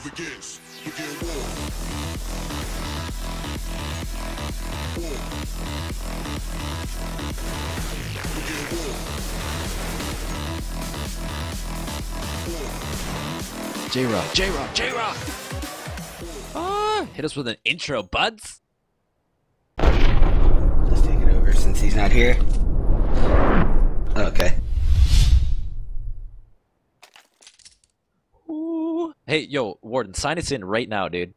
begins. Begin war. War. Begin war. War. J-Rock, J-Rock, J-Rock! Hit us with an intro, buds! Let's take it over since he's not here. Okay. Ooh. Hey, yo, Warden, sign us in right now, dude.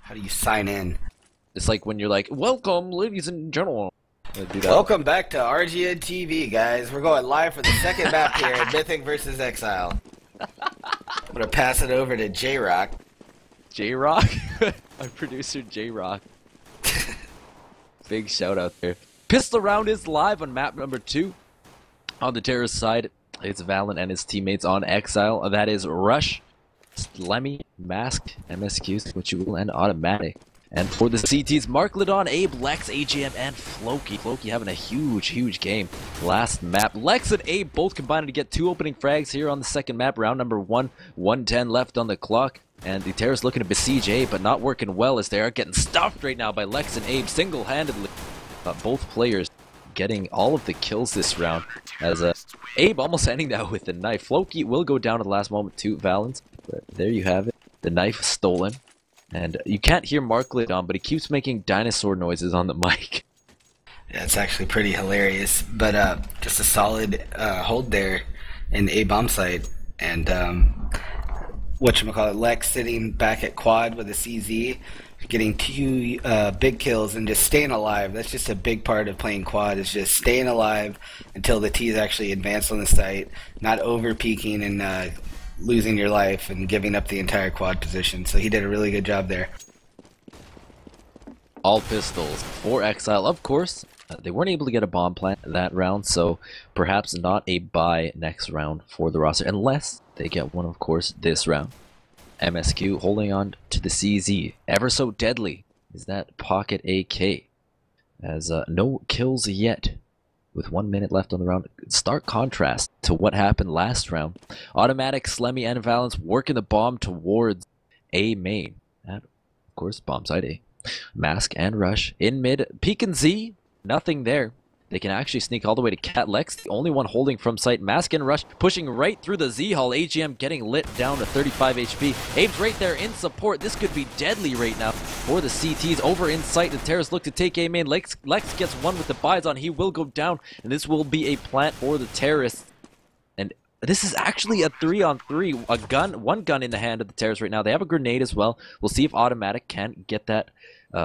How do you sign in? It's like when you're like, welcome, ladies and gentlemen. Do that. Welcome back to RGN TV, guys. We're going live for the second map here at Mythic versus Xile. I'm gonna pass it over to J-Rock. J-Rock? Our producer, J-Rock. Big shout out there. Pistol Round is live on map number 2. On the terrorist side, it's Valen and his teammates on Xile. That is Rush, Slemmy, Mask, MSQs, which you will, and Automatic. And for the CTs, Mark Ladon, Abe, Lex, AGM, and Floki. Floki having a huge game. Last map. Lex and Abe both combining to get 2 opening frags here on the second map. Round number 1, 110 left on the clock. And the terrorists looking to besiege Abe, but not working well as they are getting stuffed right now by Lex and Abe single-handedly. Both players getting all of the kills this round. As Abe almost ending that with a knife. Floki will go down at the last moment to Valens. But there you have it. The knife stolen. And you can't hear Mark Lidon, but he keeps making dinosaur noises on the mic. Yeah, it's actually pretty hilarious. But just a solid hold there in the A-bomb site. And whatchamacallit, Lex sitting back at quad with a CZ, getting 2 big kills and just staying alive. That's just a big part of playing quad, is just staying alive until the T's actually advance on the site, not over-peaking and losing your life and giving up the entire quad position. So he did a really good job there. All pistols for Xile, of course. They weren't able to get a bomb plant that round, so perhaps not a buy next round for the roster, unless they get one, of course, this round. MSQ holding on to the CZ. Ever so deadly is that pocket AK. As no kills yet, with 1 minute left on the round. Stark contrast to what happened last round. Automatic, Slemmy, and Valens working the bomb towards A main. And, of course, bomb side A. Mask and Rush in mid. Peek and Z, nothing there. They can actually sneak all the way to Cat Lex, the only one holding from sight. Mask and Rush pushing right through the Z hull. AGM getting lit down to 35 HP. Abe's right there in support. This could be deadly right now for the CTs. Over in sight, the terrorists look to take A main. Lex gets one with the buys on. He will go down, and this will be a plant for the terrorists. And this is actually a 3-on-3. A gun, 1 gun in the hand of the terrorists right now. They have a grenade as well. We'll see if Automatic can get that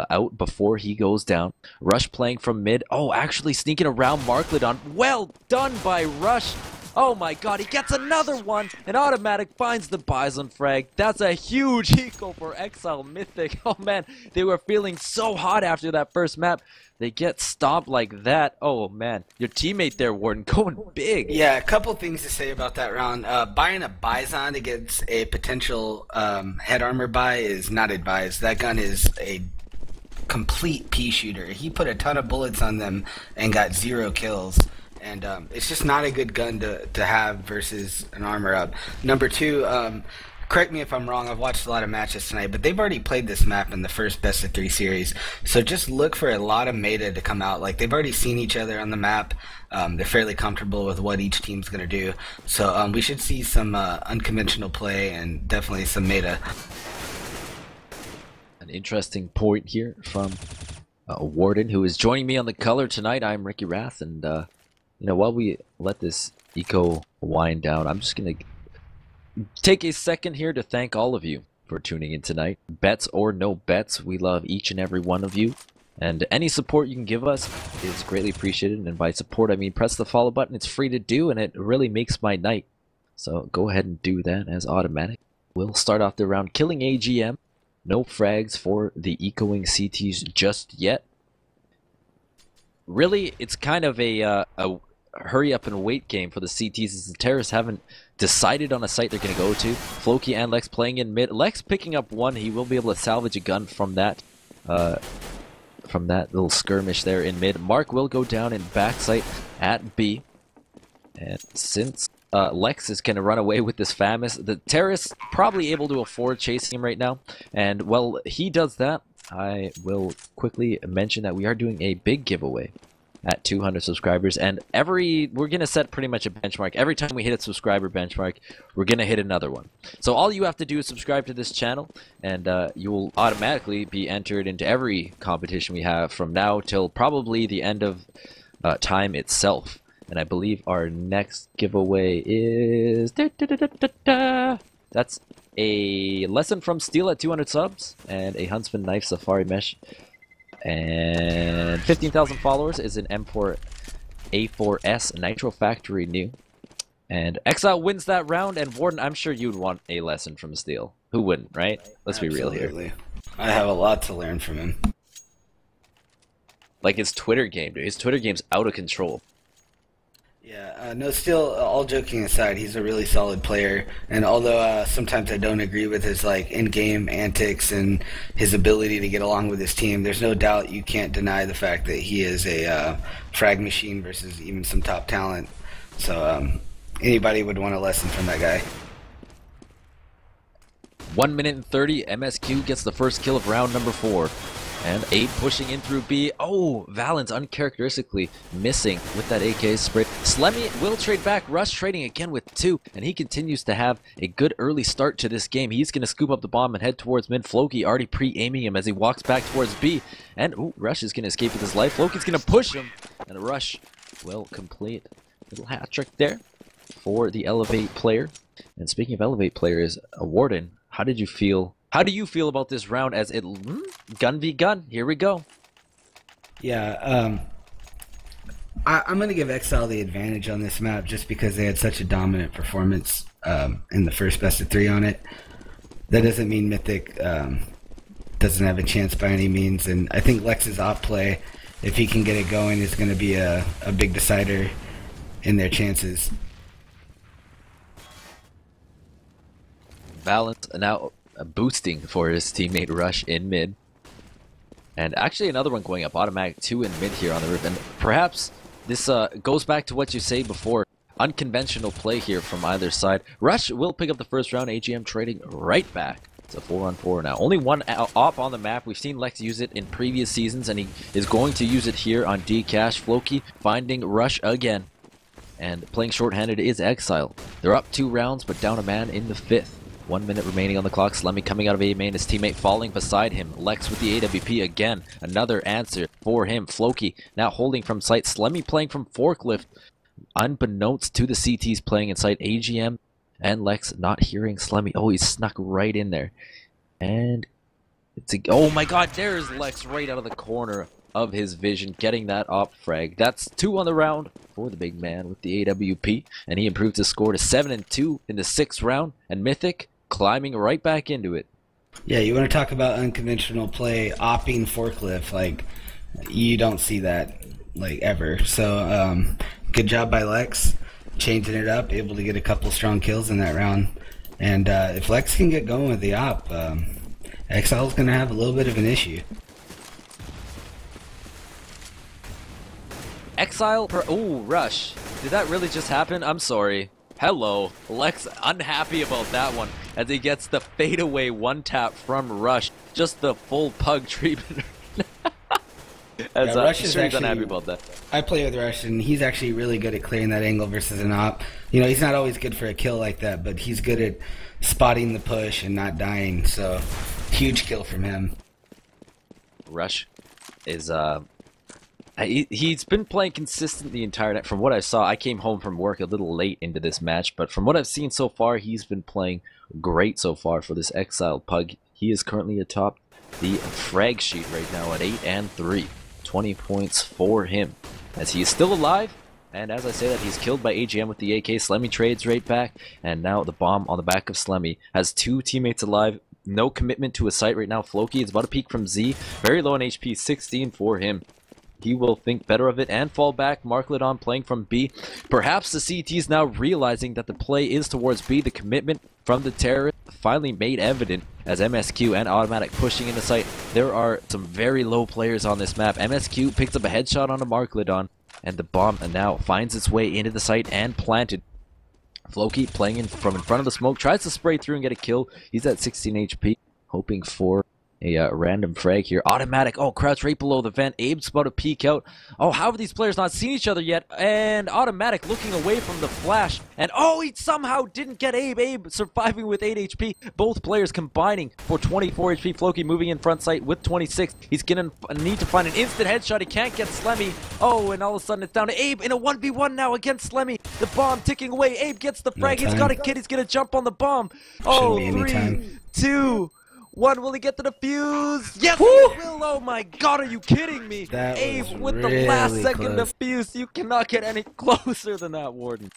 out before he goes down. Rush playing from mid. Oh, actually sneaking around Markledon. Well done by Rush. Oh my god, he gets another one. And Automatic finds the Bison frag. That's a huge eco for Xile Mythic. Oh man, they were feeling so hot after that first map. They get stomped like that. Oh man, your teammate there, Warden, going big. Yeah, a couple things to say about that round. Buying a Bison against a potential head armor buy is not advised. That gun is a complete pea shooter. He put a ton of bullets on them and got 0 kills. And it's just not a good gun to have versus an armor up. Number 2, correct me if I'm wrong, I've watched a lot of matches tonight, but they've already played this map in the first best of 3 series. So just look for a lot of meta to come out. Like, they've already seen each other on the map. They're fairly comfortable with what each team's going to do. So we should see some unconventional play and definitely some meta. An interesting point here from Warden, who is joining me on the color tonight. I'm RickyWrath, and you know, while we let this eco wind down, I'm just gonna take a second here to thank all of you for tuning in tonight. Bets or no bets, we love each and every one of you, and any support you can give us is greatly appreciated. And by support, I mean press the follow button. It's free to do, and it really makes my night. So go ahead and do that as Automatic. We'll start off the round killing AGM. No frags for the ecoing CTs just yet. Really, it's kind of a hurry up and wait game for the CTs, as the terrorists haven't decided on a site they're going to go to. Floki and Lex playing in mid. Lex picking up 1. He will be able to salvage a gun from that little skirmish there in mid. Mark will go down in backside at B. And since Lex is going to run away with this Famous. The terrorist probably able to afford chasing him right now. And while he does that, I will quickly mention that we are doing a big giveaway at 200 subscribers. And we're going to set pretty much a benchmark. Every time we hit a subscriber benchmark, we're going to hit another one. So all you have to do is subscribe to this channel, and you will automatically be entered into every competition we have from now till probably the end of time itself. And I believe our next giveaway is... That's a Lesson from Steel at 200 subs, and a Huntsman Knife Safari Mesh. And 15,000 followers is an M4 A4S Nitro Factory New. And Xile wins that round, and Warden, I'm sure you'd want a Lesson from Steel. Who wouldn't, right? Let's be real here. I have a lot to learn from him. Like his Twitter game, dude. His Twitter game's out of control. Yeah, no, still, all joking aside, he's a really solid player, and although sometimes I don't agree with his in-game antics and his ability to get along with his team, there's no doubt you can't deny the fact that he is a frag machine versus even some top talent. So anybody would want a lesson from that guy. 1 minute and 30, MSQ gets the first kill of round number 4. And 8 pushing in through B. Oh, Valens uncharacteristically missing with that AK spray. Slemmy will trade back. Rush trading again with 2. And he continues to have a good early start to this game. He's going to scoop up the bomb and head towards mid. Floki already pre-aiming him as he walks back towards B. And ooh, Rush is going to escape with his life. Floki's going to push him. And Rush will complete a little hat trick there for the Elevate player. And speaking of Elevate players, Warden, how did you feel? How do you feel about this round as it... gun v gun, here we go. Yeah, I'm going to give Xile the advantage on this map just because they had such a dominant performance in the first best of 3 on it. That doesn't mean Mythic doesn't have a chance by any means, and I think Lex's off play, if he can get it going, is going to be a big decider in their chances. Balance now boosting for his teammate Rush in mid. And actually another one going up, automatic 2 in mid here on the roof. And perhaps this goes back to what you say before. Unconventional play here from either side. Rush will pick up the first round, AGM trading right back. It's a 4-on-4 now. Only one op on the map. We've seen Lex use it in previous seasons, and he is going to use it here on D-Cash. Floki finding Rush again. And playing shorthanded is Xile. They're up 2 rounds, but down a man in the 5th. 1 minute remaining on the clock. Slemmy coming out of A main. His teammate falling beside him. Lex with the AWP again. Another answer for him. Floki now holding from sight. Slemmy playing from forklift. Unbeknownst to the CTs playing in sight. AGM and Lex not hearing Slemmy. Oh, he snuck right in there. And it's a... oh my god, there's Lex right out of the corner of his vision, getting that op frag. That's 2 on the round for the big man with the AWP. And he improved his score to 7-2 in the 6th round. And Mythic climbing right back into it. Yeah, you want to talk about unconventional play, opping forklift, you don't see that, ever. So, good job by Lex, changing it up, able to get a couple strong kills in that round. And if Lex can get going with the op, Xile's going to have a little bit of an issue. Xile per... oh, Rush. Did that really just happen? I'm sorry. Hello. Lex unhappy about that one as he gets the fadeaway 1-tap from Rush. Just the full pug treatment. As, yeah, Rush is sure actually, he's unhappy about that. I play with Rush, and he's actually really good at clearing that angle versus an op. You know, he's not always good for a kill like that, but he's good at spotting the push and not dying. So, huge kill from him. Rush is... he's been playing consistent the entire night. From what I saw, I came home from work a little late into this match, but from what I've seen so far, he's been playing great so far for this Xile pug. He is currently atop the frag sheet right now at 8-3. 20 points for him, as he is still alive. And as I say that, he's killed by AGM with the AK. Slemmy trades right back, and now the bomb on the back of Slemmy has 2 teammates alive. No commitment to a site right now. Floki is about to peek from Z, very low on HP, 16 for him. He will think better of it and fall back. Markledon playing from B. Perhaps the CTs now realizing that the play is towards B. The commitment from the terrorist finally made evident as MSQ and Automatic pushing into sight. There are some very low players on this map. MSQ picks up a headshot on a Markledon, and the bomb now finds its way into the site and planted. Floki playing from in front of the smoke, tries to spray through and get a kill. He's at 16 HP, hoping for a random frag here. Automatic, oh, crouch right below the vent. Abe's about to peek out. Oh, how have these players not seen each other yet? And Automatic looking away from the flash. And oh, he somehow didn't get Abe. Abe surviving with 8 HP. Both players combining for 24 HP. Floki moving in front sight with 26. He's gonna need to find an instant headshot. He can't get Slemmy. Oh, and all of a sudden it's down to Abe in a 1v1 now against Slemmy. The bomb ticking away. Abe gets the frag. He's got a kid. He's gonna jump on the bomb. Oh, 3, 2, 1, will he get to the fuse? Yes, he will! Oh my god, are you kidding me? That Abe with really the last second close. defuse. You cannot get any closer than that, Warden.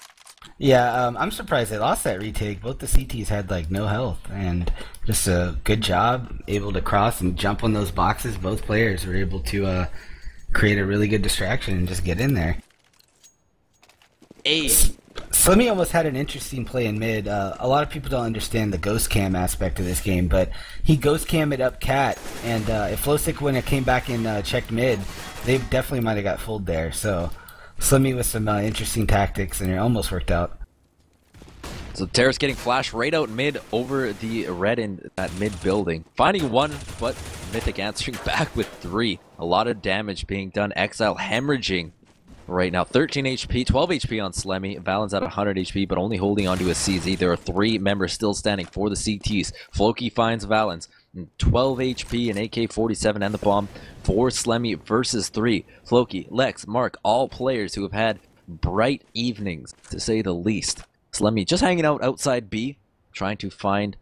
Yeah, I'm surprised they lost that retake. Both the CTs had like no health, and just a good job, able to cross and jump on those boxes. Both players were able to create a really good distraction and just get in there. Abe. Slimmy almost had an interesting play in mid. A lot of people don't understand the ghost cam aspect of this game, but he ghost cammed up cat, and if Flowstick when it came back and checked mid, they definitely might have got fooled there. So Slimmy with some interesting tactics, and it almost worked out. So Terrace getting flashed right out mid over the red in that mid building. Finding one, but Mythic answering back with 3. A lot of damage being done. Xile hemorrhaging right now. 13 HP, 12 HP on Slemmy. Valen's at 100 HP, but only holding onto a CZ. There are 3 members still standing for the CTs. Floki finds Valens. 12 HP, an AK-47 and the bomb for Slemmy versus 3. Floki, Lex, Mark, all players who have had bright evenings, to say the least. Slemmy just hanging out outside B, trying to find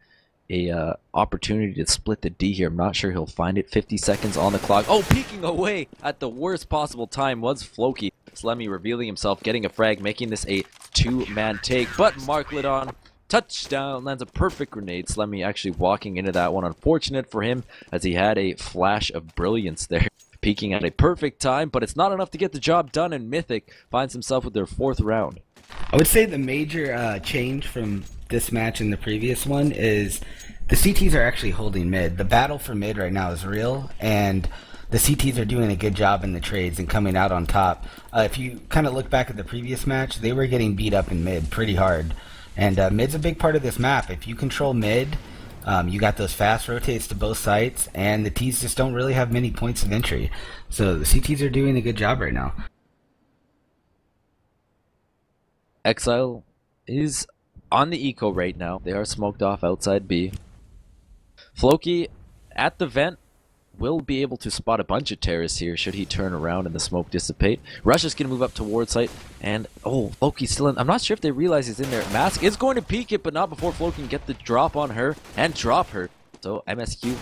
a opportunity to split the D here. I'm not sure he'll find it. 50 seconds on the clock. Oh, peeking away at the worst possible time was Floki. Slemmy revealing himself, getting a frag, making this a 2-man take. But Mark lit on. Touchdown, lands a perfect grenade. Slemmy actually walking into that one. Unfortunate for him, as he had a flash of brilliance there. Peaking at a perfect time, but it's not enough to get the job done, and Mythic finds himself with their 4th round. I would say the major change from this match and the previous one is the CTs are actually holding mid. The battle for mid right now is real, and the CTs are doing a good job in the trades and coming out on top. If you kind of look back at the previous match, they were getting beat up in mid pretty hard. And mid's a big part of this map. If you control mid, you got those fast rotates to both sites, and the Ts just don't really have many points of entry. So the CTs are doing a good job right now. Xile is on the eco right now. They are smoked off outside B. Floki at the vent will be able to spot a bunch of terrorists here should he turn around and the smoke dissipate. Rush is going to move up towards site, and oh, Floki's still in. I'm not sure if they realize he's in there. Mask is going to peek it, but not before Floki can get the drop on her and drop her. So MSQ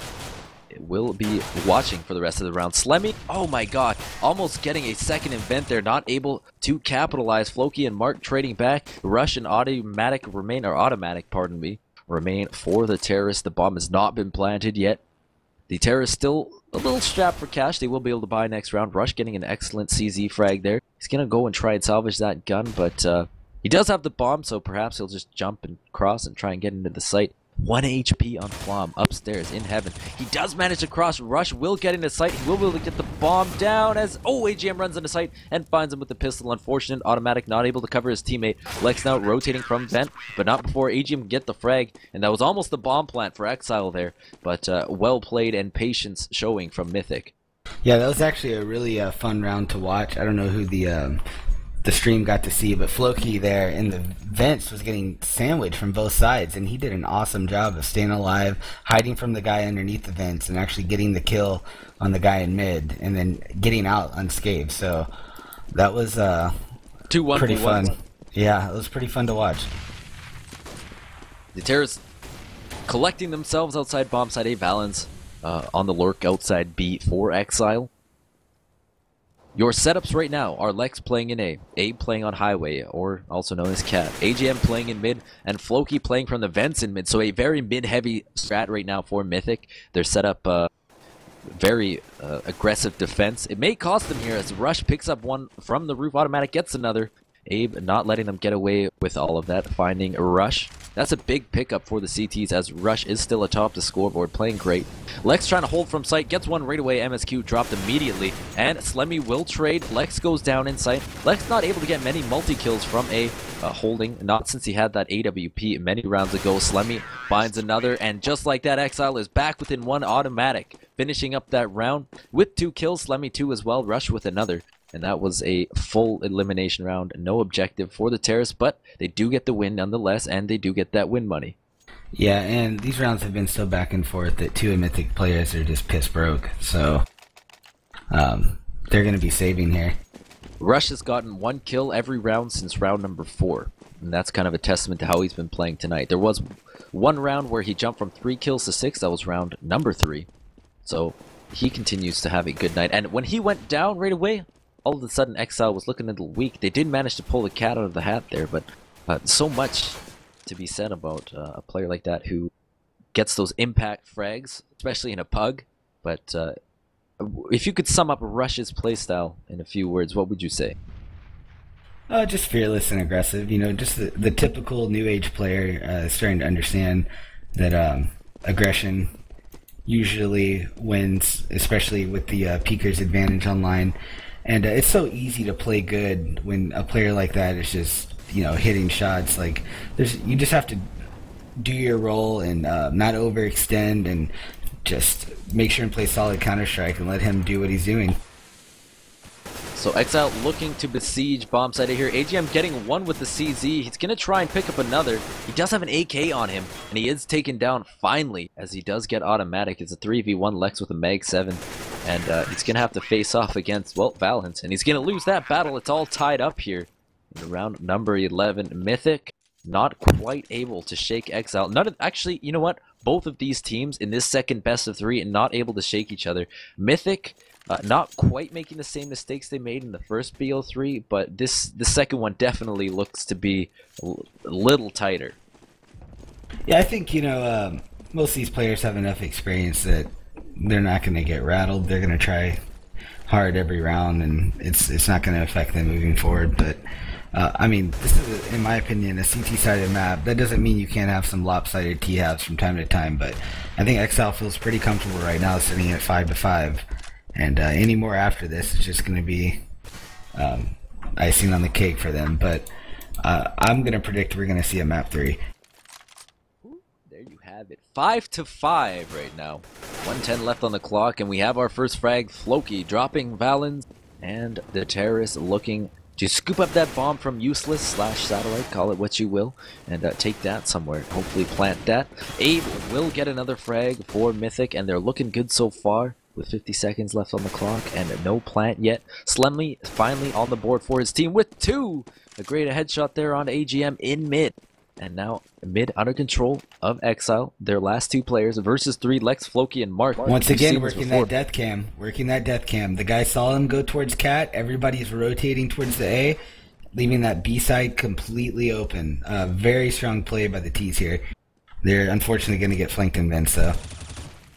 will be watching for the rest of the round. Slemmy, oh my god, almost getting a second invent there, not able to capitalize. Floki and Mark trading back. Rush and automatic remain for the terrorists. The bomb has not been planted yet. The terrorists still a little strapped for cash. They will be able to buy next round. Rush getting an excellent CZ frag there. He's gonna go and try and salvage that gun, but he does have the bomb, so perhaps he'll just jump and cross and try and get into the site. 1 HP on Flom upstairs in heaven. He does manage to cross. Rush will get into sight. He will be able to get the bomb down as AGM runs into sight and finds him with the pistol. Unfortunate. Automatic not able to cover his teammate. Lex now rotating from vent, but not before AGM can get the frag. And that was almost the bomb plant for Xile there, but well played and patience showing from Mythic. Yeah, that was actually a really fun round to watch. I don't know who the stream got to see, but Floki there in the vents was getting sandwiched from both sides, and he did an awesome job of staying alive, hiding from the guy underneath the vents, and actually getting the kill on the guy in mid, and then getting out unscathed. So that was pretty fun. Yeah, it was pretty fun to watch. The terrorists collecting themselves outside bomb site A. Valens on the lurk outside B for Xile. Your setups right now are Lex playing in A, Abe playing on highway, or also known as Cat, AGM playing in mid, and Floki playing from the vents in mid. So a very mid-heavy strat right now for Mythic. They're set up very aggressive defense. It may cost them here as Rush picks up one from the roof. Automatic gets another. Abe not letting them get away with all of that, finding Rush. That's a big pickup for the CTs as Rush is still atop the scoreboard, playing great. Lex trying to hold from sight, gets one right away, MSQ dropped immediately, and Slemmy will trade. Lex goes down in sight. Lex not able to get many multi-kills from a holding, not since he had that AWP many rounds ago. Slemmy finds another, and just like that, Xile is back within one automatic, finishing up that round with 2 kills, Slemmy 2 as well, Rush with another. And that was a full elimination round, no objective for the Terrorists, but they do get the win nonetheless, and they do get that win money. Yeah, and these rounds have been so back and forth that 2 Mythic players are just piss broke, so they're going to be saving here. Rush has gotten 1 kill every round since round number 4, and that's kind of a testament to how he's been playing tonight. There was one round where he jumped from 3 kills to 6, that was round number 3, so he continues to have a good night. And when he went down right away, all of a sudden Xile was looking a little weak. They did manage to pull the cat out of the hat there, but so much to be said about a player like that who gets those impact frags, especially in a pug. But if you could sum up Rush's playstyle in a few words, what would you say? Just fearless and aggressive. You know, just the typical new age player starting to understand that aggression usually wins, especially with the peeker's advantage online. And it's so easy to play good when a player like that is just, you know, hitting shots. Like, you just have to do your role and not overextend and just make sure and play solid Counter-Strike and let him do what he's doing. So Xile looking to besiege bomb site here. AGM getting one with the CZ. He's going to try and pick up another. He does have an AK on him, and he is taken down finally as he does get automatic. It's a 3v1 Lex with a Mag 7, and he's going to have to face off against, well, Valent, and he's going to lose that battle. It's all tied up here in round number 11. Mythic not quite able to shake Xile. Actually, you know what? Both of these teams in this second best of 3 and not able to shake each other. Mythic not quite making the same mistakes they made in the first BO3, but the second one definitely looks to be a little tighter. Yeah, I think, you know, most of these players have enough experience that they're not going to get rattled. They're going to try hard every round, and it's not going to affect them moving forward. But I mean, this is, in my opinion, a CT-sided map. That doesn't mean you can't have some lopsided T-halves from time to time, but I think Xile feels pretty comfortable right now sitting at 5-5. And any more after this is just going to be icing on the cake for them. But I'm going to predict we're going to see a map 3. There you have it. 5-5 right now. 1:10 left on the clock, and we have our first frag. Floki dropping Valens, and the Terrorists looking to scoop up that bomb from useless/satellite, call it what you will, and take that somewhere. Hopefully plant that. Abe will get another frag for Mythic, and they're looking good so far, with 50 seconds left on the clock and no plant yet. Slemmy finally on the board for his team with 2. A great headshot there on AGM in mid. And now mid under control of Xile. Their last 2 players versus 3, Lex, Floki, and Mark. Once again, working that death cam. The guy saw him go towards Cat. Everybody's rotating towards the A, leaving that B side completely open. Very strong play by the T's here. They're unfortunately going to get flanked in vents, though.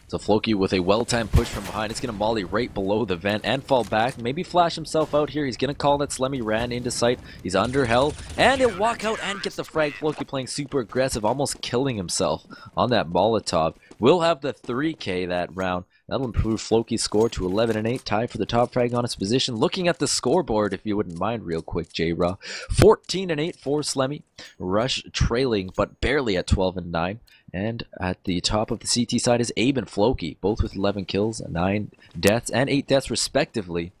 So Floki with a well-timed push from behind. He's going to molly right below the vent and fall back. Maybe flash himself out here. He's going to call that Slemmy ran into sight. He's under hell. And he'll walk out and get the frag. Floki playing super aggressive, almost killing himself on that Molotov. We'll have the 3K that round. That'll improve Floki's score to 11-8, tied for the top frag on his position. Looking at the scoreboard, if you wouldn't mind real quick, J-Raw. 14-8 for Slemmy. Rush trailing, but barely at 12-9. And at the top of the CT side is Abe and Floki, both with 11 kills, 9 deaths, and 8 deaths respectively.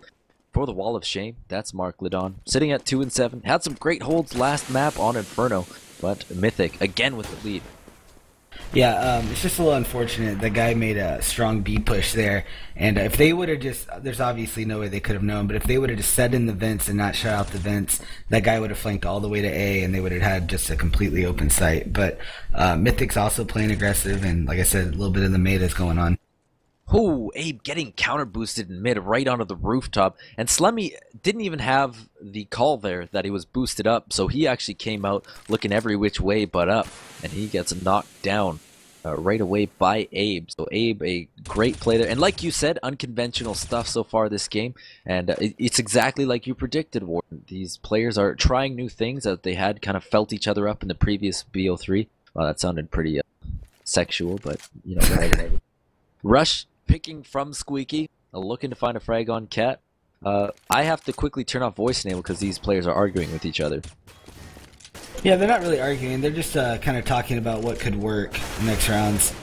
For the Wall of Shame, that's Mark Lidon, sitting at 2-7. Had some great holds last map on Inferno, but Mythic again with the lead. Yeah, it's just a little unfortunate. The guy made a strong B push there, and if they would have just, there's obviously no way they could have known, but if they would have just set in the vents and not shut out the vents, that guy would have flanked all the way to A, and they would have had just a completely open site. But Mythic's also playing aggressive, and like I said, a little bit of the meta's going on. Oh, Abe getting counter boosted in mid right onto the rooftop, and Slemmy didn't even have the call there that he was boosted up, so he actually came out looking every which way but up, and he gets knocked down. right away by Abe. So Abe, a great play there. And like you said, unconventional stuff so far this game. And it's exactly like you predicted, Warden. These players are trying new things that they had kind of felt each other up in the previous BO3. Well, that sounded pretty sexual, but you know, whatever. Rush picking from Squeaky, looking to find a frag on Cat. I have to quickly turn off voice enable because these players are arguing with each other. Yeah, they're not really arguing. They're just kind of talking about what could work next rounds.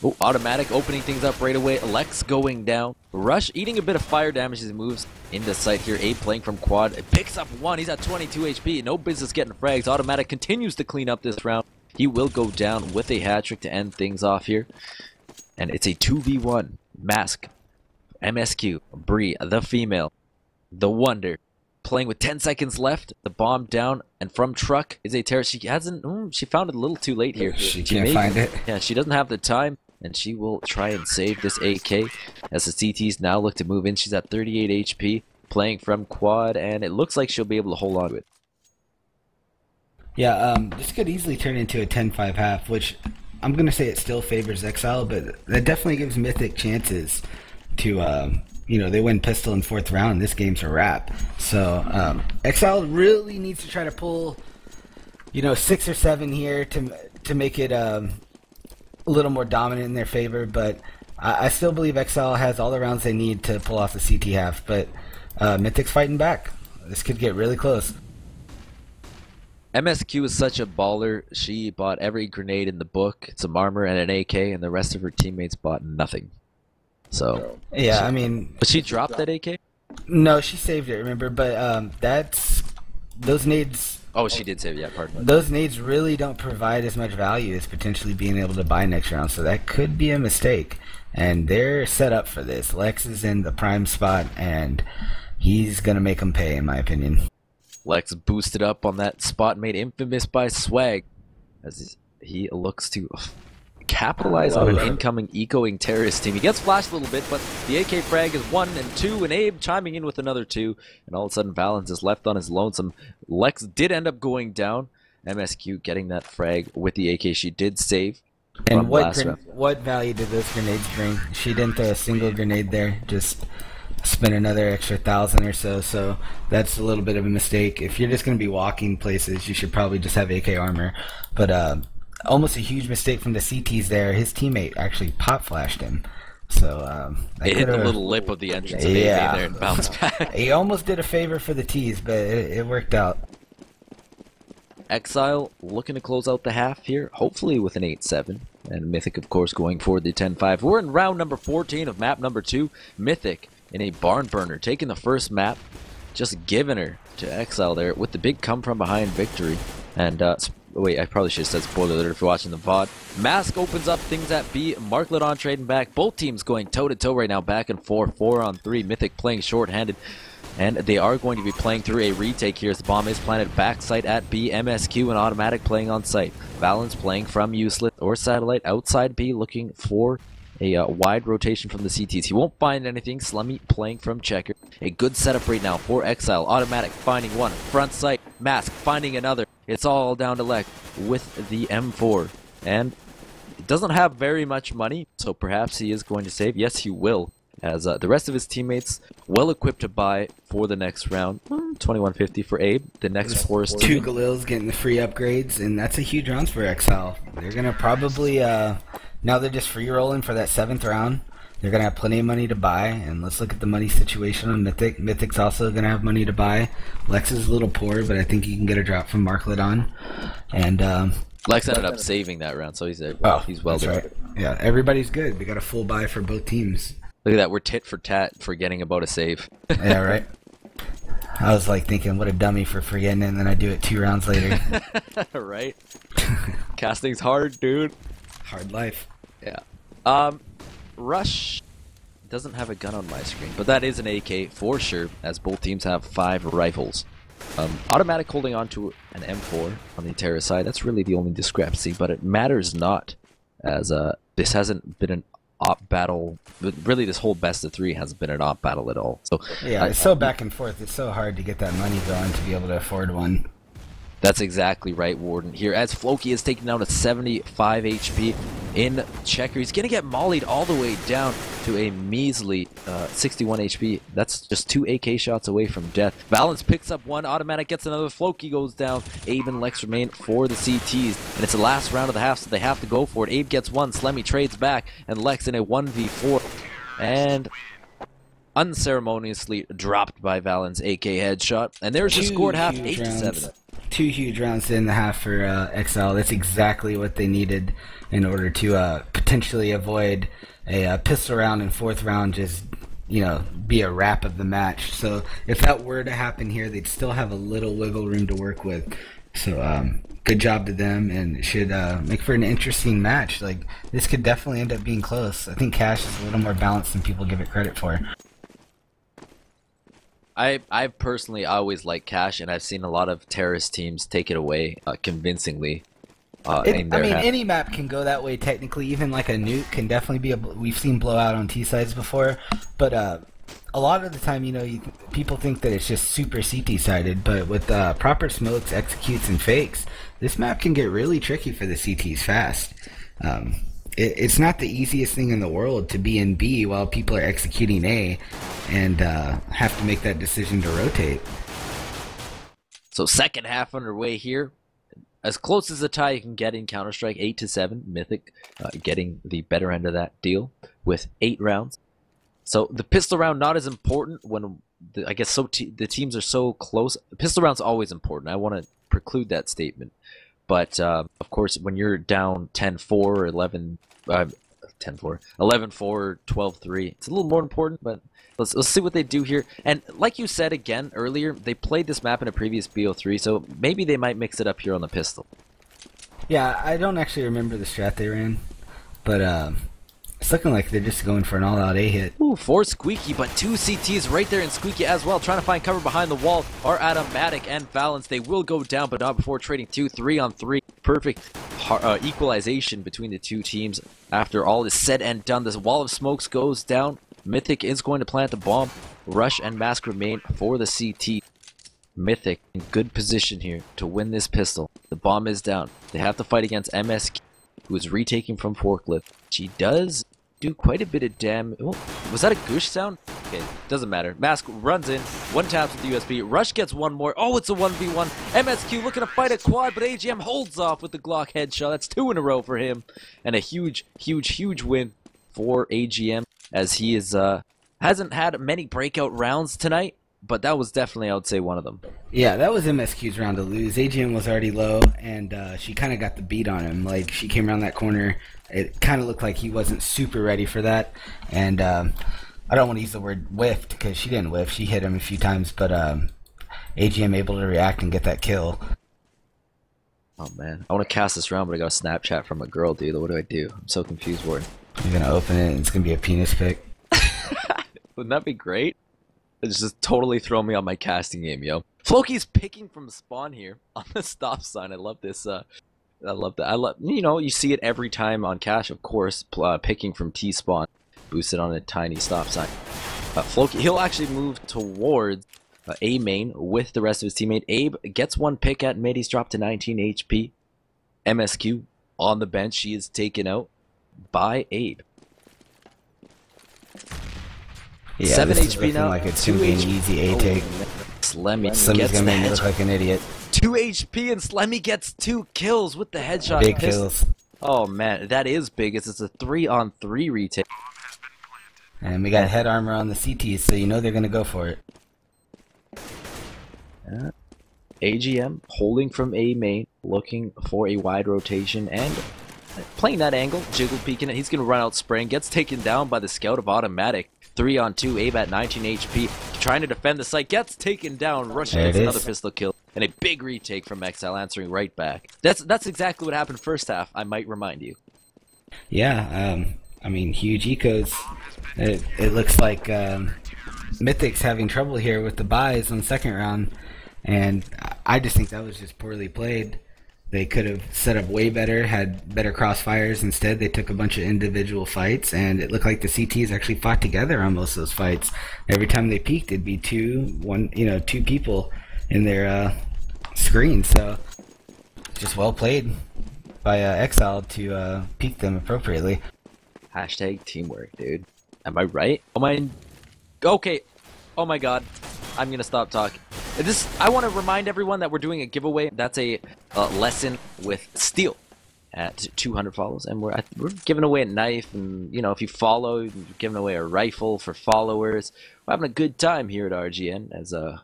Oh, automatic opening things up right away. Lex going down. Rush eating a bit of fire damage as he moves into sight here. Abe playing from quad. It picks up one. He's at 22 HP. No business getting frags. Automatic continues to clean up this round. He will go down with a hat trick to end things off here. And it's a 2v1. Mask, MSQ, Bree, the female, the Wonder. Playing with 10 seconds left, the bomb down, and from truck is a terror. She hasn't. She found it a little too late here. She can't find it. Yeah, she doesn't have the time, and she will try and save this AK as the CTs now look to move in. She's at 38 HP, playing from quad, and it looks like she'll be able to hold on to it. Yeah, this could easily turn into a 10-5 half, which I'm gonna say it still favors Xile, but that definitely gives Mythic chances to. You know, they win pistol in 4th round. This game's a wrap. So Xile really needs to try to pull, you know, 6 or 7 here to make it a little more dominant in their favor. But I still believe Xile has all the rounds they need to pull off the CT half. But Mythic's fighting back. This could get really close. MSQ is such a baller. She bought every grenade in the book, some armor and an AK, and the rest of her teammates bought nothing. So yeah, I mean, but she dropped that AK? No, she saved it. Remember, but that's those nades. Oh, she did save. Yeah, pardon me. Those nades really don't provide as much value as potentially being able to buy next round. So that could be a mistake. And they're set up for this. Lex is in the prime spot, and he's gonna make them pay, in my opinion. Lex boosted up on that spot, made infamous by Swag, as he looks to capitalize on an incoming ecoing terrorist team. He gets flashed a little bit, but the AK frag is 1 and 2, and Abe chiming in with another 2, and all of a sudden Valens is left on his lonesome. Lex did end up going down. MSQ getting that frag with the AK she did save. And what value did those grenades bring? She didn't throw a single grenade there, just spend another extra 1,000 or so, so that's a little bit of a mistake. If you're just going to be walking places, you should probably just have AK armor. But almost a huge mistake from the CTs there. His teammate actually pop flashed him. So it hit the little lip of the entrance of AK there and bounced back. He almost did a favor for the T's, but it worked out. Xile looking to close out the half here, hopefully with an 8-7. And Mythic, of course, going for the 10-5. We're in round number 14 of map number 2. Mythic in a barn burner, taking the first map, just giving her to Xile there with the big come from behind victory. And wait, I probably should have said spoiler alert if you're watching the VOD. Mask opens up things at B. Marklet on trading back. Both teams going toe-to-toe right now, back and forth, 4-on-3. Mythic playing short-handed. And they are going to be playing through a retake here as the bomb is planted backside at B. MSQ and Automatic playing on site. Valens playing from Useless or Satellite outside B, looking for a wide rotation from the CTs. He won't find anything. Slummy playing from Checker. A good setup right now for Xile. Automatic finding one. Front sight. Mask finding another. It's all down to Lex with the M4. And he doesn't have very much money, so perhaps he is going to save. Yes, he will. As the rest of his teammates well equipped to buy for the next round. 2150 for Abe. The next forest. 2 Galils getting the free upgrades, and that's a huge round for Xile. They're going to probably... now they're just free rolling for that 7th round. They're going to have plenty of money to buy, and let's look at the money situation on Mythic. Mythic's also going to have money to buy. Lex is a little poor, but I think he can get a drop from Marklet on. And Lex ended up saving that round, so he's well done. Right. Yeah, everybody's good. We got a full buy for both teams. Look at that, we're tit for tat forgetting about a save. Yeah, right. I was like thinking, what a dummy for forgetting it, and then I do it 2 rounds later. Right? Casting's hard, dude. Hard life. Yeah. Rush doesn't have a gun on my screen, but that is an AK for sure, as both teams have 5 rifles. Automatic holding on to an M4 on the terror side, that's really the only discrepancy, but it matters not, as this hasn't been an op battle. Really, this whole best of 3 hasn't been an op battle at all. So yeah, it's so back and forth. It's so hard to get that money going to be able to afford one. That's exactly right, Warden. Here, as Floki is taken down to 75 HP in Checker, he's going to get mollied all the way down to a measly 61 HP. That's just 2 AK shots away from death. Valence picks up one, Automatic gets another, Floki goes down. Abe and Lex remain for the CTs, and it's the last round of the half, so they have to go for it. Abe gets one, Slemmy trades back, and Lex in a 1v4. And unceremoniously dropped by Valence AK headshot. And there's your score at half, 8-7. 2 huge rounds in the half for Xile. That's exactly what they needed in order to potentially avoid a pistol round and 4th round just, you know, be a wrap of the match. So if that were to happen here, they'd still have a little wiggle room to work with. So good job to them, and it should make for an interesting match. Like, this could definitely end up being close. I think Cash is a little more balanced than people give it credit for. I've personally always liked Cash, and I've seen a lot of terrorist teams take it away convincingly. Any map can go that way technically. Even like a nuke can definitely be we've seen blowout on T sides before, but a lot of the time, you know, people think that it's just super CT sided, but with proper smokes, executes, and fakes, this map can get really tricky for the CTs fast. It's not the easiest thing in the world to be in B while people are executing A and have to make that decision to rotate. So second half underway here. As close as a tie you can get in Counter-Strike, 8-7. Mythic getting the better end of that deal with 8 rounds. So the pistol round not as important when the teams are so close. Pistol round's always important. I want to preclude that statement. But of course, when you're down 10-4 or 11-4, 11-4, 12-3, it's a little more important. But let's see what they do here. And like you said again earlier, they played this map in a previous BO3, so maybe they might mix it up here on the pistol. Yeah, I don't actually remember the strat they ran, but it's looking like they're just going for an all-out A hit. Ooh, 4 Squeaky, but 2 CTs right there in Squeaky as well, trying to find cover behind the wall are Automatic and Valence. They will go down, but not before trading 2 3-on-3. Perfect equalization between the two teams. After all is said and done, this wall of smokes goes down. Mythic is going to plant a bomb. Rush and Mask remain for the CT. Mythic in good position here to win this pistol. The bomb is down. They have to fight against MSK, who is retaking from Forklift. She does do quite a bit of damage. Oh, was that a goosh sound? Okay, doesn't matter. Mask runs in, one taps with the USB. Rush gets one more. Oh, it's a 1v1. MSQ looking to fight a quad, but AGM holds off with the Glock headshot. That's 2 in a row for him. And a huge win for AGM, as he is hasn't had many breakout rounds tonight, but that was definitely, I would say, one of them. Yeah, that was MSQ's round to lose. AGM was already low, and she kind of got the beat on him. Like, she came around that corner. It kind of looked like he wasn't super ready for that. And I don't want to use the word whiffed, because she didn't whiff. She hit him a few times, but AGM able to react and get that kill. Oh, man. I want to cast this round, but I got a Snapchat from a girl, dude. What do I do? I'm so confused, Warden. You're going to open it, and it's going to be a penis pic. Wouldn't that be great? It's just totally throw me on my casting game, yo. Floki's picking from spawn here on the stop sign. I love this. I love that. You know, you see it every time on Cash, of course. Picking from T spawn, boosted on a tiny stop sign. Floki, he'll actually move towards A main with the rest of his teammate. Abe gets one pick at mid. He's dropped to 19 HP. MSQ on the bench. She is taken out by Abe. Yeah, 7 this HP is now. like it's 2 an easy A take. Slemmy Slemmy's gonna make me look like an idiot. 2 HP and Slemmy gets 2 kills with the headshot. Big kills. Oh man, that is big. It's a 3-on-3 retake. And we got head armor on the CTs, so you know they're gonna go for it. AGM holding from A main, looking for a wide rotation and playing that angle. Jiggle peeking it. He's gonna run out spraying. Gets taken down by the scout of Automatic. 3-on-2, Abe at 19 HP, trying to defend the site, gets taken down. Rush gets another pistol kill, and a big retake from Xile, answering right back. That's exactly what happened first half, I might remind you. Yeah, I mean, huge ecos. It looks like Mythic's having trouble here with the buys on the second round, and I just think that was just poorly played. They could have set up way better, had better crossfires. Instead, they took a bunch of individual fights, and it looked like the CTs actually fought together on most of those fights. Every time they peaked, it'd be two people in their screen. So just well played by Xile to peek them appropriately. Hashtag teamwork, dude. Am I right? Oh my. Okay. Oh my god. I'm gonna stop talking. I want to remind everyone that we're doing a giveaway. That's a lesson with Steel at 200 follows, and we're giving away a knife, and you know, if you follow, you're giving away a rifle for followers. We're having a good time here at RGN as a.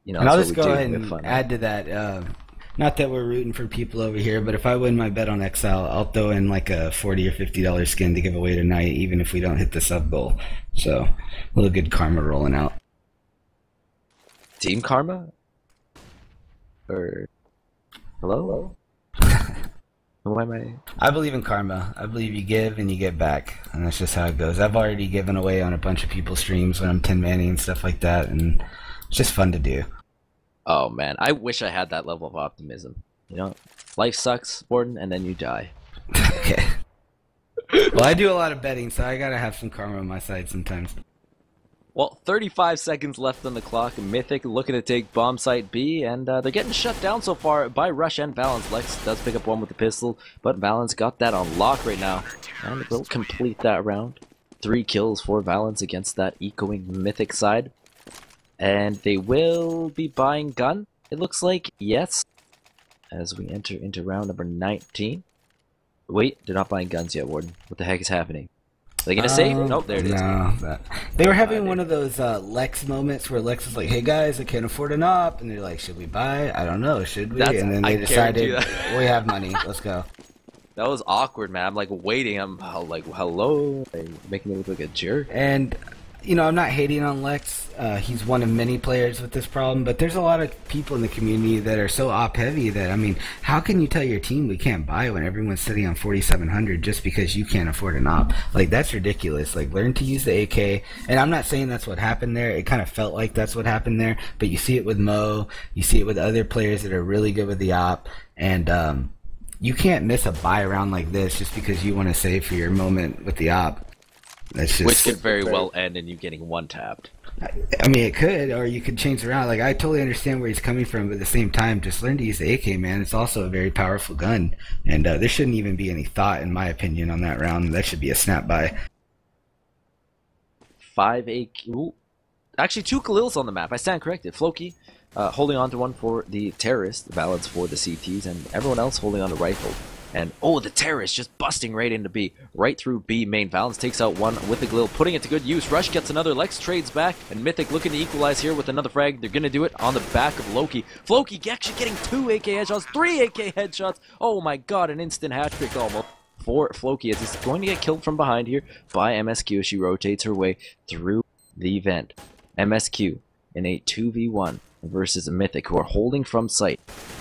You know, and I'll just go ahead and add to that. Not that we're rooting for people over here, but if I win my bet on Xile, I'll throw in like a $40 or $50 skin to give away tonight, even if we don't hit the sub goal. So, a little good karma rolling out. Team karma? Or hello? Why am I? I believe in karma. I believe you give and you get back, and that's just how it goes. I've already given away on a bunch of people's streams when I'm 10-manning and stuff like that, and it's just fun to do. Oh man, I wish I had that level of optimism. You know, life sucks, Warden, and then you die. Okay. Well, I do a lot of betting, so I gotta have some karma on my side sometimes. Well, 35 seconds left on the clock. Mythic looking to take bomb site B, and they're getting shut down so far by Rush and Valence. Lex does pick up one with the pistol, but Valence got that on lock right now, and will complete that round. 3 kills for Valence against that echoing Mythic side. And they will be buying gun, it looks like, yes, as we enter into round number 19. Wait, they're not buying guns yet, Warden. What the heck is happening? Are they gonna save? Nope, there it is. No, they were having one of those Lex moments where Lex is like, hey guys, I can't afford an op, and they're like, should we buy? I don't know, should we? And then they decided, we have money, let's go. That was awkward, man. I'm like waiting, I'm like, hello? Are you making me look like a jerk? And you know, I'm not hating on Lex. He's one of many players with this problem, but there's a lot of people in the community that are so op-heavy that, I mean, how can you tell your team we can't buy when everyone's sitting on 4,700 just because you can't afford an op? Like, that's ridiculous. Like, learn to use the AK. And I'm not saying that's what happened there. It kind of felt like that's what happened there, but you see it with Mo. You see it with other players that are really good with the op. And you can't miss a buy round like this just because you want to save for your moment with the op. That's just, which could very well end in you getting one tapped. I mean, it could, or you could change around. Like, I totally understand where he's coming from, but at the same time, just learn to use the AK, man. It's also a very powerful gun, and there shouldn't even be any thought, in my opinion, on that round. That should be a snap buy. 5 AK. Ooh. Actually, 2 Khalils on the map. I stand corrected. Floki holding on to one for the terrorist, Valence for the CTs, and everyone else holding on to rifle. And, oh, the terrorist just busting right into B, right through B main. Valence takes out one with the Xile, putting it to good use. Rush gets another, Lex trades back, and Mythic looking to equalize here with another frag. They're going to do it on the back of Loki. Floki actually getting 2 AK headshots, 3 AK headshots. Oh my god, an instant hat trick almost for Floki as he's going to get killed from behind here by MSQ as she rotates her way through the vent. MSQ in a 2v1 versus Mythic, who are holding from sight,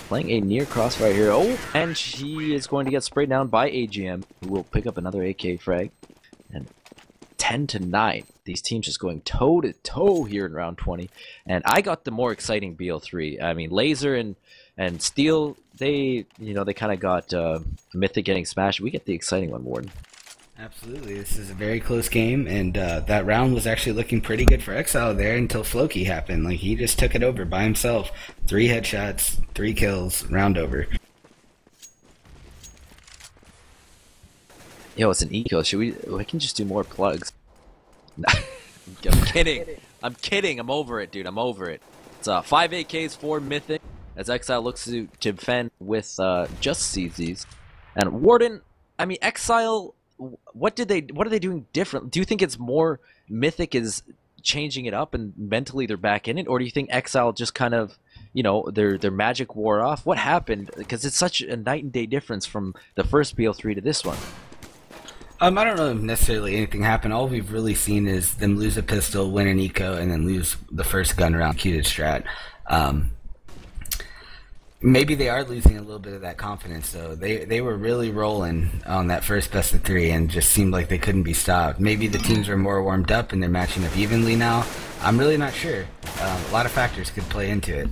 playing a near crossfire here. Oh, and she is going to get sprayed down by AGM, who will pick up another AK frag. And 10-9, these teams just going toe to toe here in round 20. And I got the more exciting BO3. I mean, Laser and Steel, they kind of got Mythic getting smashed. We get the exciting one, Warden. Absolutely, this is a very close game, and that round was actually looking pretty good for Xile there until Floki happened. Like, he just took it over by himself. 3 headshots, 3 kills, round over. Yo, it's an eco. We can just do more plugs. I'm kidding. I'm kidding. I'm over it, dude. I'm over it. It's 5 AKs for Mythic as Xile looks to defend with just CZs. And Warden, I mean, Xile, what are they doing different? Do you think it's more Mythic is changing it up and mentally they're back in it, or do you think Xile just kind of, you know, their magic wore off? What happened? Because it's such a night and day difference from the first BO3 to this one. I don't know if necessarily anything happened. All we've really seen is them lose a pistol, win an eco, and then lose the first gun round queued strat. Maybe they are losing a little bit of that confidence, though. They were really rolling on that first best of 3 and just seemed like they couldn't be stopped. Maybe the teams are more warmed up and they're matching up evenly now. I'm really not sure. A lot of factors could play into it.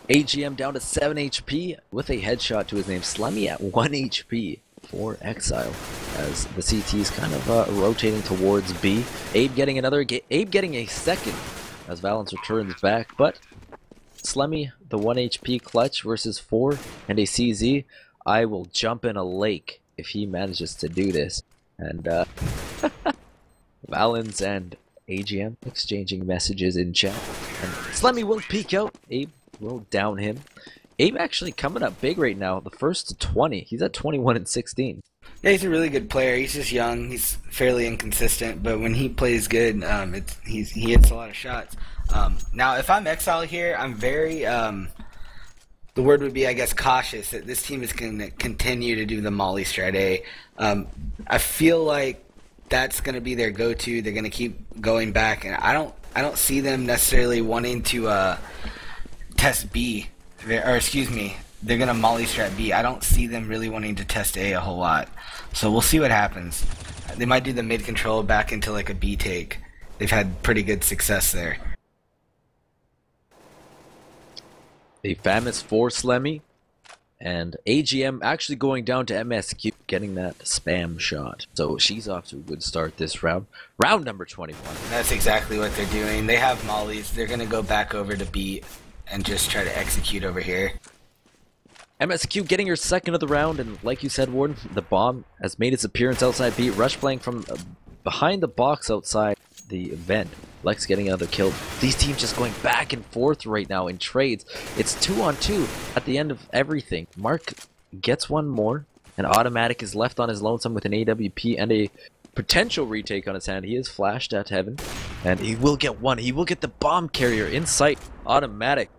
AGM down to 7 HP with a headshot to his name. Slemmy at 1 HP for Xile as the CT's kind of rotating towards B. Abe getting a second as Valens returns back, but Slemmy, the 1 HP clutch versus 4 and a CZ, I will jump in a lake if he manages to do this. And Valens and AGM exchanging messages in chat. And Slemmy will peek out. Abe will down him. Abe actually coming up big right now. The first to 20. He's at 21 and 16. Yeah, he's a really good player. He's just young. He's fairly inconsistent, but when he plays good, he hits a lot of shots. Now, if I'm Xile here, I'm very, the word would be, I guess, cautious that this team is going to continue to do the Molly strat A. I feel like that's going to be their go-to. They're going to keep going back, and I don't see them necessarily wanting to test B, or excuse me, they're going to Molly strat B. I don't see them really wanting to test A a whole lot. So we'll see what happens. They might do the mid control back into like a B take. They've had pretty good success there. A famous 4 Slemmy, and AGM actually going down to MSQ, getting that spam shot. So she's off to a good start this round. Round number 21. That's exactly what they're doing. They have mollies. They're going to go back over to B and just try to execute over here. MSQ getting her second of the round, and like you said, Warden, the bomb has made its appearance outside B. Rush playing from behind the box outside the vent. Lex getting another kill. These teams just going back and forth right now in trades. It's 2-on-2 at the end of everything. Mark gets one more, and Automatic is left on his lonesome with an AWP and a potential retake on his hand. He is flashed at heaven, and he will get one. He will get the bomb carrier in sight. Automatic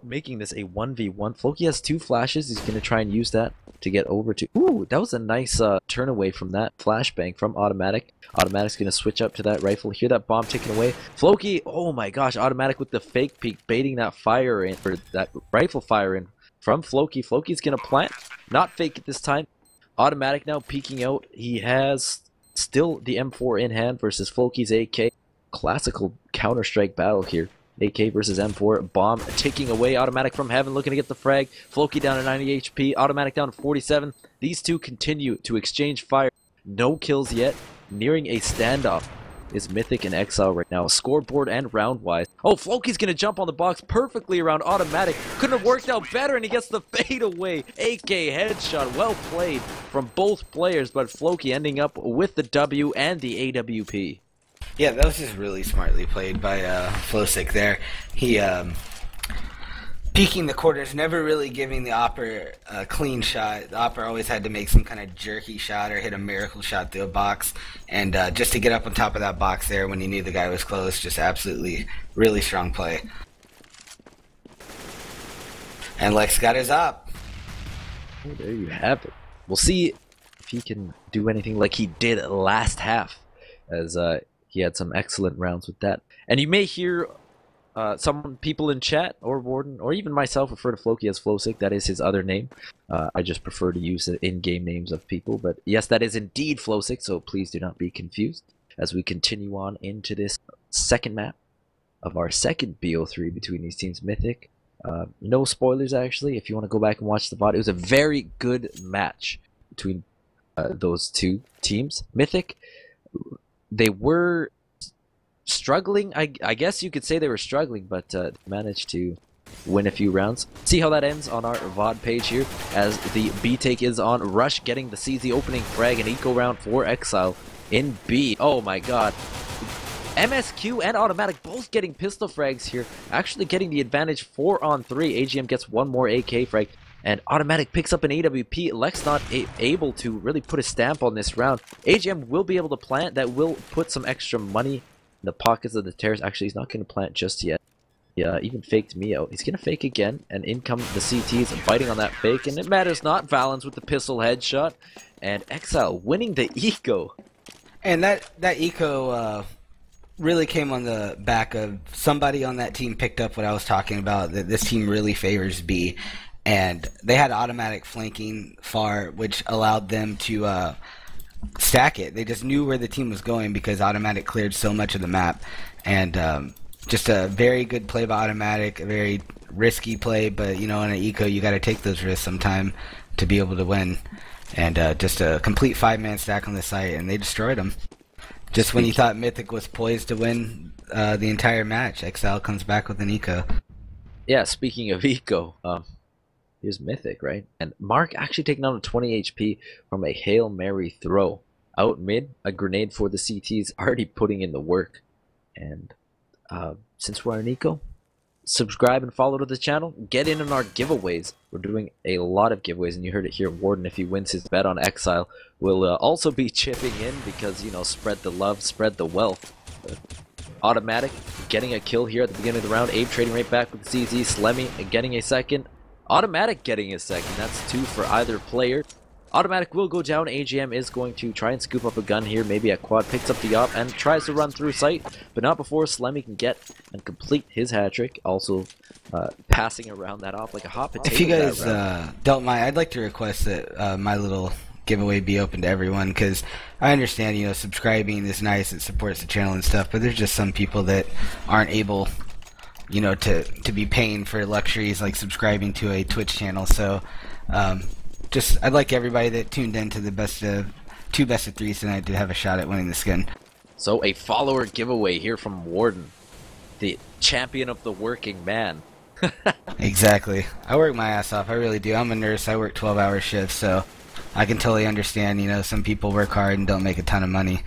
making this a 1v1. Floki has 2 flashes. He's going to try and use that to get over to... Ooh, that was a nice turn away from that flashbang from Automatic. Automatic's going to switch up to that rifle. Hear that bomb ticking away. Floki, oh my gosh, Automatic with the fake peek, baiting that fire in, or that rifle fire in from Floki. Floki's going to plant, not fake it this time. Automatic now peeking out. He has still the M4 in hand versus Floki's AK. Classical Counter-Strike battle here. AK versus M4, bomb ticking away. Automatic from heaven looking to get the frag. Floki down to 90 HP, Automatic down to 47. These two continue to exchange fire. No kills yet. Nearing a standoff is Mythic and Xile right now. Scoreboard and round-wise. Oh, Floki's going to jump on the box perfectly around Automatic. Couldn't have worked out better, and he gets the fade away. AK headshot. Well played from both players, but Floki ending up with the W and the AWP. Yeah, that was just really smartly played by Flosick there. He peeking the corners, never really giving the Opper a clean shot. The Opper always had to make some kind of jerky shot or hit a miracle shot through a box. And just to get up on top of that box there when he knew the guy was close, just absolutely really strong play. And Lex got his op. Oh, there you have it. We'll see if he can do anything like he did last half, as he had some excellent rounds with that. And you may hear some people in chat, or Warden, or even myself refer to Floki as Flosick. That is his other name. I just prefer to use the in-game names of people. But yes, that is indeed Flosick, so please do not be confused as we continue on into this second map of our second BO3 between these teams. Mythic. No spoilers, actually. If you want to go back and watch the VOD, it was a very good match between those two teams. Mythic, they were struggling. I guess you could say they were struggling, but managed to win a few rounds. See how that ends on our VOD page here, as the B take is on. Rush getting the CZ opening frag and eco round for Xile in B. Oh my god. MSQ and Automatic both getting pistol frags here, actually getting the advantage 4-on-3. AGM gets one more AK frag, and Automatic picks up an AWP. Lex not able to really put a stamp on this round. AGM will be able to plant. That will put some extra money in the pockets of the Terrors. Actually, he's not going to plant just yet. Yeah, even faked me out. He's going to fake again, and in come the CTs biting on that fake, and it matters not. Valens with the pistol headshot, and Xile winning the eco. And that eco really came on the back of somebody on that team picked up what I was talking about, that this team really favors B. And they had Automatic flanking far, which allowed them to stack it. They just knew where the team was going because Automatic cleared so much of the map. And just a very good play by Automatic, a very risky play, but you know, in an eco you got to take those risks sometime to be able to win. And just a complete 5-man stack on the site, and they destroyed them. Just when you thought Mythic was poised to win the entire match, Xile comes back with an eco. Yeah, speaking of eco, here's Mythic, right? And Mark actually taking on a 20 HP from a Hail Mary throw. Out mid, a grenade for the CTs, already putting in the work. And since we're on eco, subscribe and follow to the channel. Get in on our giveaways. We're doing a lot of giveaways, and you heard it here. Warden, if he wins his bet on Xile, will also be chipping in because, you know, spread the love, spread the wealth. Automatic getting a kill here at the beginning of the round. Abe trading right back with CZ. Slemmy getting a second. Automatic getting a second. That's 2 for either player. Automatic will go down. AGM is going to try and scoop up a gun here, maybe at quad, picks up the op and tries to run through sight, but not before Slemmy can get and complete his hat trick. Also passing around that op like a hot potato. If you guys don't mind, I'd like to request that my little giveaway be open to everyone, because I understand, you know, subscribing is nice, it supports the channel and stuff, but there's just some people that aren't able, you know, to be paying for luxuries like subscribing to a Twitch channel. So I'd like everybody that tuned in to the two best of threes tonight to have a shot at winning the skin. So a follower giveaway here from Warden, the champion of the working man. Exactly. I work my ass off. I really do. I'm a nurse. I work 12-hour shifts, so I can totally understand, you know, some people work hard and don't make a ton of money.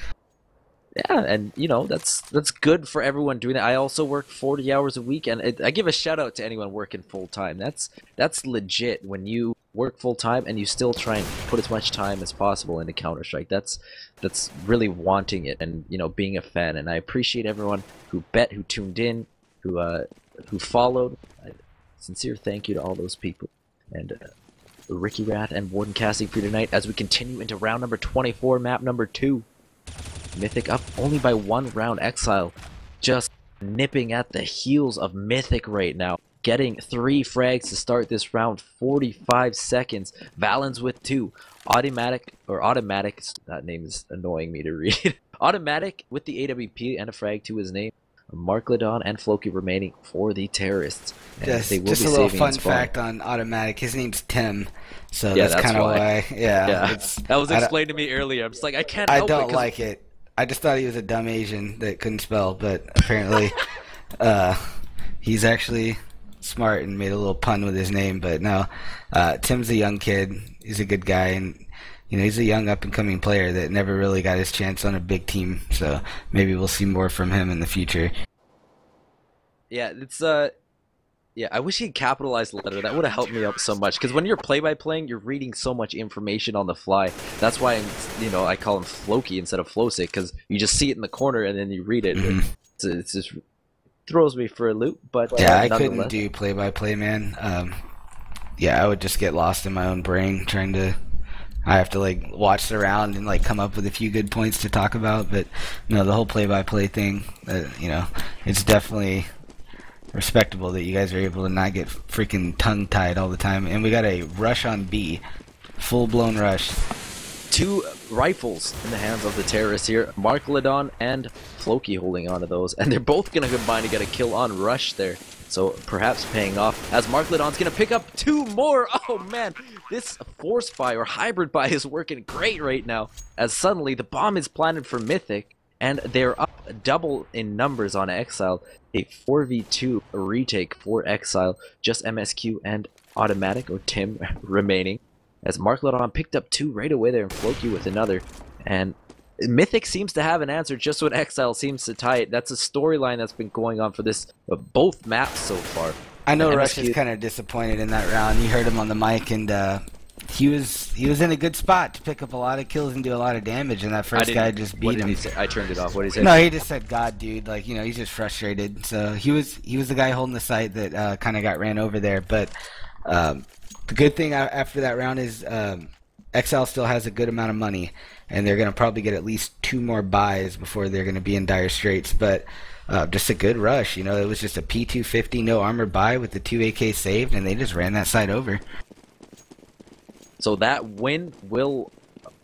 Yeah, and you know, that's good for everyone doing that. I also work 40 hours a week, and I give a shout out to anyone working full time. That's legit when you work full time and you still try and put as much time as possible into Counter-Strike. That's really wanting it and, you know, being a fan. And I appreciate everyone who bet, who tuned in, who followed. Sincere thank you to all those people. And RickyWrath and Warden casting for tonight as we continue into round number 24, map number 2. Mythic up only by 1 round. Xile just nipping at the heels of Mythic right now. Getting 3 frags to start this round, 45 seconds. Valens with 2. Automatic, that name is annoying me to read. Automatic with the AWP and a frag to his name. Markledon and Floki remaining for the terrorists. And Yes, they will just be a little saving fun and spawn. fact on Automatic. His name's Tim, so Yeah, that's kind of why. Yeah, That was explained to me earlier. I'm just like, I can't help don't it. like it. I just thought he was a dumb Asian that couldn't spell, but apparently he's actually smart and made a little pun with his name. But no, Tim's a young kid. He's a good guy, and you know, he's a young up-and-coming player that never really got his chance on a big team. So maybe we'll see more from him in the future. Yeah, it's yeah, I wish he'd capitalized the letter. That would have helped me out so much. Because when you're play-by-playing, you're reading so much information on the fly. That's why I call him Floki instead of Flosic, because you just see it in the corner and then you read it. It just throws me for a loop. But yeah, I couldn't do play-by-play, man. Yeah, I would just get lost in my own brain trying to. I have to like watch the round and like come up with a few good points to talk about. But no, the whole play-by-play thing, you know, it's definitely respectable that you guys are able to not get freaking tongue-tied all the time. And we got a rush on B, full-blown rush. 2 rifles in the hands of the terrorists here. Markledon and Floki holding on to those, and they're both gonna combine to get a kill on rush there. So perhaps paying off as Markledon's gonna pick up 2 more. Oh man, this force buy or hybrid buy is working great right now. As suddenly the bomb is planted for Mythic, and they're up double in numbers on Xile. A 4v2 retake for Xile, just MSQ and Automatic or Tim remaining. As Markledon picked up 2 right away there and Floki with another. And Mythic seems to have an answer just when Xile seems to tie it. That's a storyline that's been going on for this both maps so far. I know Rush is kind of disappointed in that round. You heard him on the mic, and he was in a good spot to pick up a lot of kills and do a lot of damage, and that first guy just beat him. What did he say? I turned it off. What did he say? No, he just said, "God, dude," like, you know, he's just frustrated. So he was the guy holding the site that kind of got ran over there. But the good thing after that round is Xile still has a good amount of money, and they're gonna probably get at least 2 more buys before they're gonna be in dire straits. But just a good rush, you know. It was just a P250 no armor buy with the 2 AK saved, and they just ran that site over. So that win will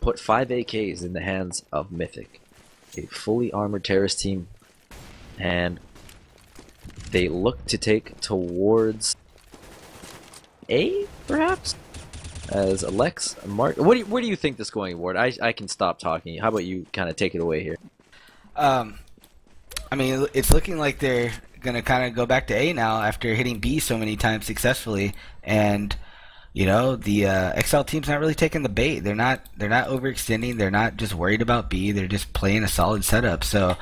put 5 AKs in the hands of Mythic, a fully armored terrorist team, and they look to take towards A, perhaps? As Alex, Mark, where do you think this is going, Ward? I can stop talking. How about you kind of take it away here? I mean, it's looking like they're gonna kind of go back to A now after hitting B so many times successfully, and you know the Xile team's not really taking the bait. They're not overextending. They're not just worried about B. They're just playing a solid setup. So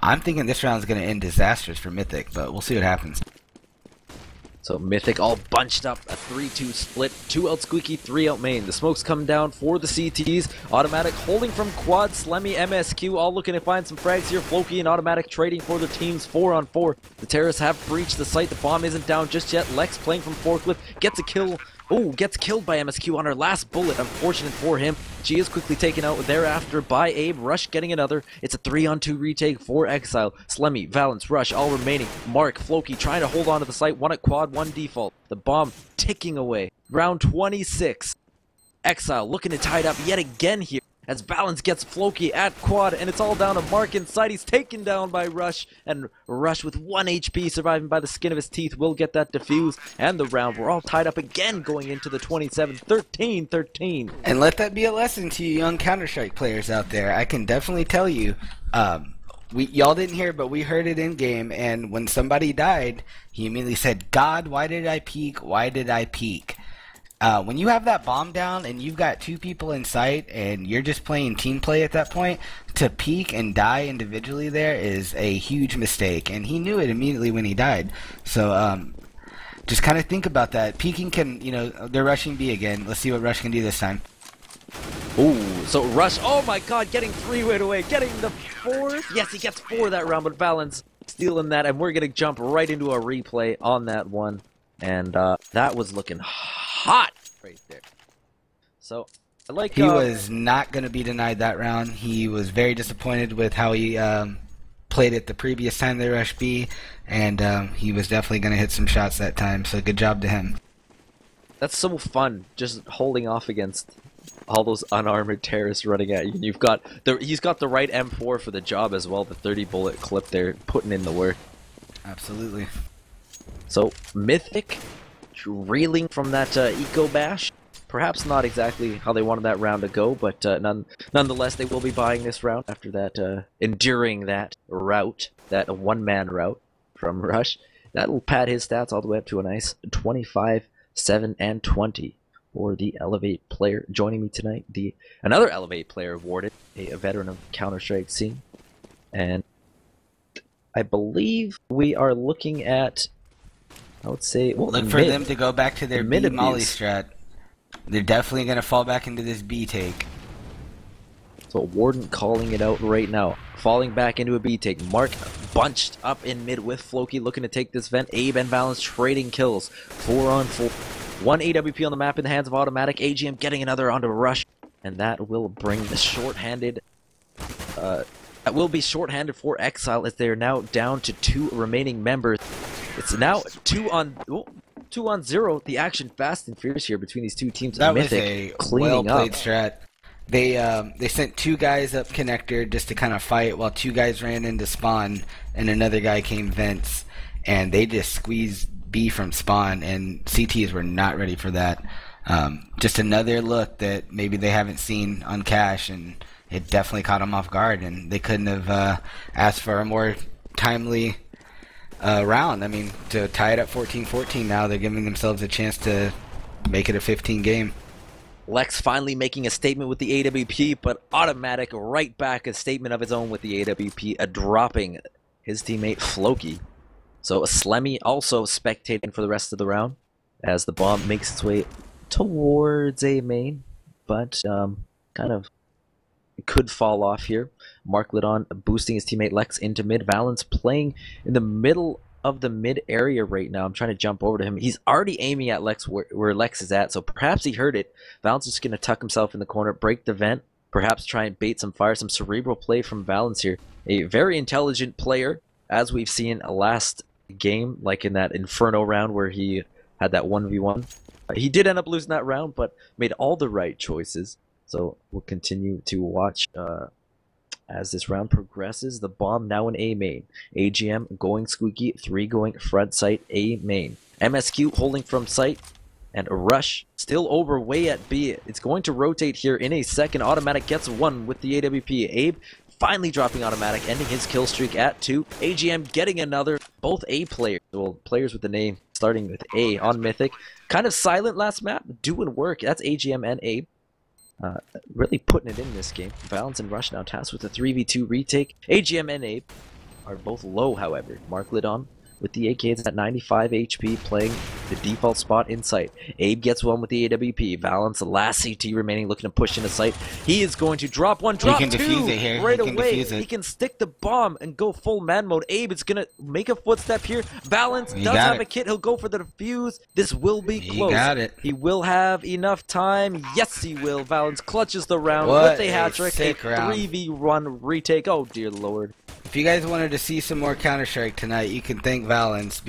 I'm thinking this round's gonna end disastrous for Mythic, but we'll see what happens. So Mythic all bunched up, a 3-2 split, 2 out Squeaky, 3 out main. The smoke's come down for the CTs. Automatic holding from quad, Slemmy, MSQ, all looking to find some frags here. Floki and Automatic trading for their teams 4-on-4. The terrorists have breached the site. The bomb isn't down just yet. Lex playing from forklift, gets a kill. Oh, gets killed by MSQ on her last bullet. Unfortunate for him. She is quickly taken out thereafter by Abe. Rush getting another. It's a 3-on-2 retake for Xile. Slemmy, Valence, Rush, all remaining. Mark, Floki trying to hold on to the site. 1 at quad, 1 default. The bomb ticking away. Round 26. Xile looking to tie it up yet again here as Valence gets Floki at quad, and it's all down to Mark inside. He's taken down by Rush, and Rush with 1 HP surviving by the skin of his teeth will get that defuse, and the round we're all tied up again going into the 27, 13-13. And let that be a lesson to you young Counter-Strike players out there. I can definitely tell you, y'all didn't hear, but we heard it in game, and when somebody died, he immediately said, "God, why did I peek? Why did I peek?" When you have that bomb down and you've got 2 people in sight and you're just playing team play at that point, to peek and die individually there is a huge mistake, and he knew it immediately when he died. So just kind of think about that. Peeking can, you know, they're rushing B again. Let's see what Rush can do this time. Ooh, so Rush, oh my god, getting 3 right away, getting the 4th. Yes, he gets 4 that round, but Valence stealing that, and we're going to jump right into a replay on that one. And that was looking hot right there. So I like he was not going to be denied that round. He was very disappointed with how he played it the previous time they rushed B, and he was definitely going to hit some shots that time. So good job to him. That's so fun, just holding off against all those unarmored terrorists running at you. And you've got he's got the right M4 for the job as well. The 30 bullet clip there, putting in the work. Absolutely. So Mythic reeling from that eco bash. Perhaps not exactly how they wanted that round to go, but nonetheless they will be buying this round after that enduring that route, that 1-man route from Rush. That'll pad his stats all the way up to a nice 25, 7, and 20 for the Elevate player. Joining me tonight, another Elevate player, Warden, a veteran of Counter-Strike scene, and I believe we are looking at, I would say, well, look for them to go back to their B molly strat. They're definitely going to fall back into this B take. So Warden calling it out right now. Falling back into a B take. Mark bunched up in mid with Floki looking to take this vent. Abe and Valence trading kills. 4-on-4. 1 AWP on the map in the hands of Automatic. AGM getting another onto Rush. And that will bring the short-handed... that will be short-handed for Xile as they are now down to 2 remaining members. It's now 2-on-0. The action fast and fierce here between these 2 teams. That Mythic was a well-played strat. They sent 2 guys up connector just to kind of fight while 2 guys ran into spawn and another guy came vents, and they just squeezed B from spawn, and CTs were not ready for that. Just another look that maybe they haven't seen on cache, and it definitely caught them off guard, and they couldn't have asked for a more timely round. I mean, to tie it up 14-14 now, they're giving themselves a chance to make it a 15 game. Lex finally making a statement with the AWP, but Automatic right back a statement of his own with the AWP, dropping his teammate Floki. So Slemmy also spectating for the rest of the round as the bomb makes its way towards A main, but kind of could fall off here. Mark Lidon boosting his teammate Lex into mid. Valence playing in the middle of the mid area right now. I'm trying to jump over to him. He's already aiming at Lex where Lex is at, so perhaps he heard it. Valence is going to tuck himself in the corner, break the vent, perhaps try and bait some fire, some cerebral play from Valence here. A very intelligent player, as we've seen last game, like in that Inferno round where he had that 1v1. He did end up losing that round, but made all the right choices. So we'll continue to watch as this round progresses. The bomb now in A main. AGM going squeaky, 3 going front site A main. MSQ holding from site, and Rush still over way at B. It's going to rotate here in a second. Automatic gets 1 with the AWP. Abe finally dropping automatic, ending his kill streak at 2. AGM getting another. Both A players, well, players with the name starting with A on Mythic. Kind of silent last map, doing work. That's AGM and Abe. Really putting it in this game. Valence and Rush now tasked with a 3v2 retake. AGM and Abe are both low, however. Mark Lidon with the AKs at 95 HP, playing the default spot in sight. Abe gets one with the AWP. Valence, the last CT remaining, looking to push into sight. He is going to drop one, drop two defuse it here. right away. He can stick the bomb and go full man mode. Abe is going to make a footstep here. Valence does have a kit. He'll go for the defuse. This will be close. He got it. He will have enough time. Yes, he will. Valence clutches the round with a hat trick. A 3v1 retake. Oh, dear Lord. If you guys wanted to see some more Counter-Strike tonight, you can thank Valence.